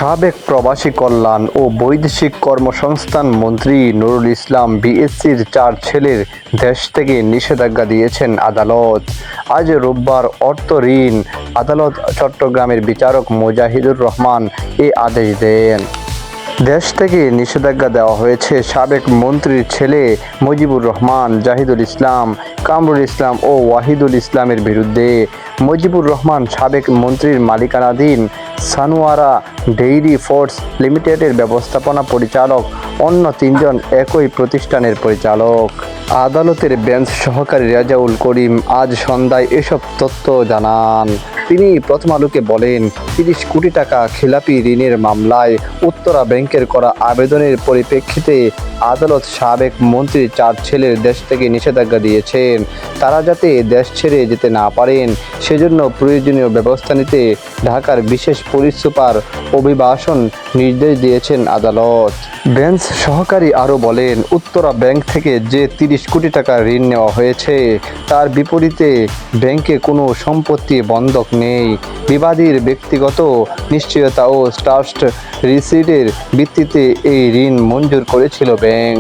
সাবেক প্রবাসী কল্যাণ ও বৈদেশিক কর্মসংস্থান মন্ত্রী নুরুল ইসলাম বিএসসির 4 ছেলের দেশ থেকে নিষেধাজ্ঞা দিয়েছেন আদালত। আজ রোববার অর্থ ঋণ আদালত চট্টগ্রামের বিচারক মুজাহিদুর রহমান এ আদেশ দেন। দেশ থেকে নিষেধাজ্ঞা দেওয়া হয়েছে সাবেক মন্ত্রীর ছেলে মুজিবুর রহমান, জাহিদুল ইসলাম, কামরুল ইসলাম ও ওয়াহিদুল ইসলামের বিরুদ্ধে। মুজিবুর রহমান সাবেক মন্ত্রীর মালিকানাধীন সানোয়ারা ডেইরি ফুডস লিমিটেডের ব্যবস্থাপনা পরিচালক, অন্য 3 জন একই প্রতিষ্ঠানের পরিচালক। আদালতের বেঞ্চ সহকারী রেজাউল করিম আজ সন্ধ্যায় এসব তথ্য জানান। তিনি প্রথম আলোকে বলেন, 30 কোটি টাকা খেলাপি ঋণের মামলায় উত্তরা ব্যাংকের করা আবেদনের পরিপ্রেক্ষিতে আদালত সাবেক মন্ত্রীর 4 ছেলের দেশ থেকে নিষেধাজ্ঞা দিয়েছেন। তারা যাতে দেশ ছেড়ে যেতে না পারেন সেজন্য প্রয়োজনীয় ব্যবস্থা নিতে ঢাকার বিশেষ পুলিশ সুপার অভিবাসন নির্দেশ দিয়েছেন আদালত। বেঞ্চ সহকারী আরও বলেন, উত্তরা ব্যাংক থেকে যে 30 কোটি টাকা ঋণ নেওয়া হয়েছে তার বিপরীতে ব্যাংকে কোনো সম্পত্তি বন্ধক নেই। বিবাদীর ব্যক্তিগত নিশ্চয়তা ও ট্রাস্ট রিসিটের ভিত্তিতে এই ঋণ মঞ্জুর করেছিল ব্যাংক।